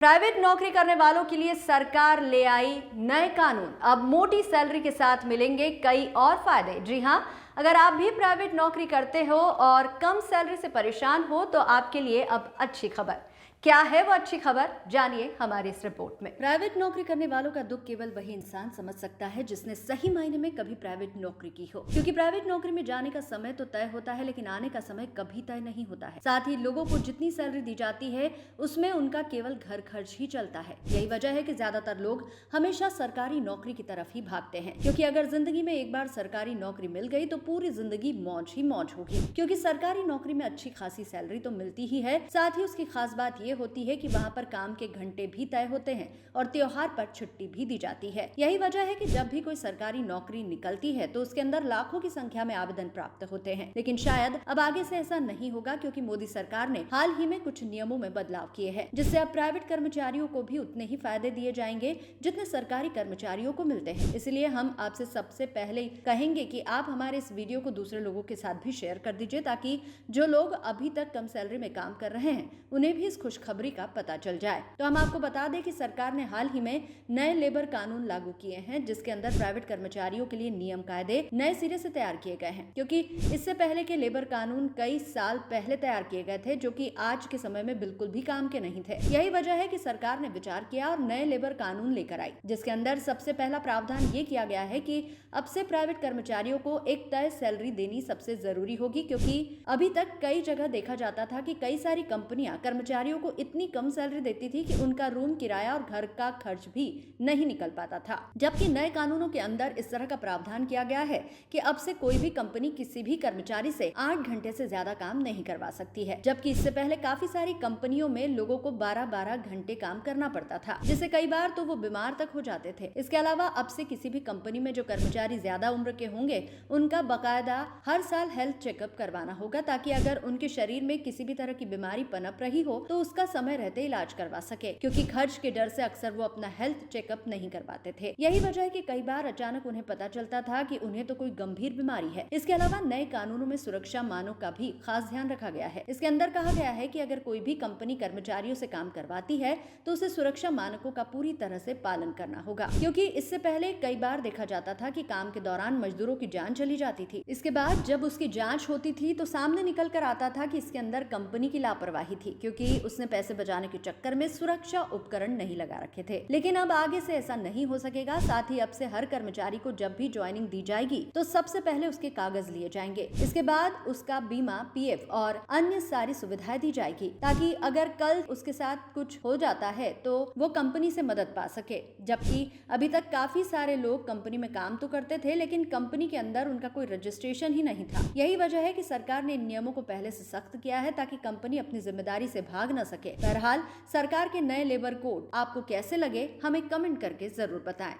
Private नौकरी करने वालों के लिए सरकार ले आई नए कानून। अब मोटी सैलरी के साथ मिलेंगे कई और फायदे। जी हां, अगर आप भी प्राइवेट नौकरी करते हो और कम सैलरी से परेशान हो तो आपके लिए अब अच्छी खबर। क्या है वो अच्छी खबर, जानिए हमारी इस रिपोर्ट में। प्राइवेट नौकरी करने वालों का दुख केवल वही इंसान समझ सकता है जिसने सही मायने में कभी प्राइवेट नौकरी की हो, क्योंकि प्राइवेट नौकरी में जाने का समय तो तय होता है लेकिन आने का समय कभी तय नहीं होता है। साथ ही लोगों को जितनी सैलरी दी जाती है उसमें उनका केवल घर खर्च ही चलता है। यही वजह है कि ज्यादातर लोग हमेशा सरकारी नौकरी की तरफ ही भागते हैं, क्योंकि अगर जिंदगी में एक बार सरकारी नौकरी मिल गई तो पूरी जिंदगी मौज ही मौज होगी। क्योंकि सरकारी नौकरी में अच्छी खासी सैलरी तो मिलती ही है, साथ ही उसकी खास बात ये होती है कि वहाँ पर काम के घंटे भी तय होते हैं और त्योहार पर छुट्टी भी दी जाती है। यही वजह है कि जब भी कोई सरकारी नौकरी निकलती है तो उसके अंदर लाखों की संख्या में आवेदन प्राप्त होते हैं। लेकिन शायद अब आगे से ऐसा नहीं होगा, क्योंकि मोदी सरकार ने हाल ही में कुछ नियमों में बदलाव किए हैं, जिससे अब प्राइवेट कर्मचारियों को भी उतने ही फायदे दिए जाएंगे जितने सरकारी कर्मचारियों को मिलते हैं। इसलिए हम आपसे सबसे पहले कहेंगे कि आप हमारे इस वीडियो को दूसरे लोगों के साथ भी शेयर कर दीजिए, ताकि जो लोग अभी तक कम सैलरी में काम कर रहे हैं उन्हें भी इस खुशखबरी का पता चल जाए। तो हम आपको बता दें कि सरकार ने हाल ही में नए लेबर कानून लागू किए हैं, जिसके अंदर प्राइवेट कर्मचारियों के लिए नियम कायदे नए सिरे से तैयार किए गए हैं, क्योंकि इससे पहले के लेबर कानून कई साल पहले तैयार किए गए थे, जो कि आज के समय में बिल्कुल भी काम के नहीं थे। यही वजह है कि सरकार ने विचार किया और नए लेबर कानून लेकर आई, जिसके अंदर सबसे पहला प्रावधान ये किया गया है कि अब से प्राइवेट कर्मचारियों को एक तय सैलरी देनी सबसे जरूरी होगी, क्योंकि अभी तक कई जगह देखा जाता था कि कई सारी कंपनियां कर्मचारियों को इतनी कम सैलरी देती थी कि उनका रूम किराया और घर का खर्च भी नहीं निकल पाता था। जबकि नए कानूनों के अंदर इस तरह का प्रावधान किया गया है कि अब से कोई भी कंपनी किसी भी कर्मचारी से 8 घंटे से ज्यादा काम नहीं करवा सकती है, जबकि इससे पहले काफी सारी कंपनियों में लोगों को 12-12 घंटे काम करना पड़ता था, जिससे कई बार तो वो बीमार तक हो जाते थे। इसके अलावा अब से किसी भी कंपनी में जो कर्मचारी ज्यादा उम्र के होंगे उनका बाकायदा हर साल हेल्थ चेकअप करवाना होगा, ताकि अगर उनके शरीर में किसी भी तरह की बीमारी पनप रही हो तो उसका समय रहते इलाज करवा सके, क्योंकि खर्च के डर से अक्सर वो अपना हेल्थ चेकअप नहीं करवाते थे। यही वजह है कि कई बार अचानक उन्हें पता चलता था कि उन्हें तो कोई गंभीर बीमारी है। इसके अलावा नए कानूनों में सुरक्षा मानों का भी खास ध्यान रखा गया है। इसके अंदर कहा गया है कि अगर कोई भी कंपनी कर्मचारियों से काम करवाती है तो उसे सुरक्षा मानकों का पूरी तरह से पालन करना होगा, क्योंकि इससे पहले कई बार देखा जाता था कि काम के दौरान मजदूरों की जान चली जाती थी। इसके बाद जब उसकी जांच होती थी तो सामने निकल कर आता था कि इसके अंदर कंपनी की लापरवाही थी, क्योंकि उसने पैसे बचाने के चक्कर में सुरक्षा उपकरण नहीं लगा रखे थे। लेकिन अब आगे से ऐसा नहीं हो सकेगा। साथ ही अब से हर कर्मचारी को जब भी ज्वाइनिंग दी जाएगी तो सबसे पहले उसके कागज लिए जाएंगे। इसके बाद उसका बीमा, पीएफ और अन्य सारी सुविधाएं दी जाएगी, ताकि अगर कल उसके साथ कुछ हो जाता है तो वो कंपनी से मदद पा सके। जबकि अभी तक काफी सारे लोग कंपनी में काम तो करते थे लेकिन कंपनी के अंदर उनका कोई रजिस्ट्रेशन ही नहीं था। यही वजह है कि सरकार ने इन नियमों को पहले से सख्त किया है, ताकि कंपनी अपनी जिम्मेदारी से भाग न सके। बहरहाल सरकार के नए लेबर कोड आपको कैसे लगे हमें कमेंट करके जरूर बताएं।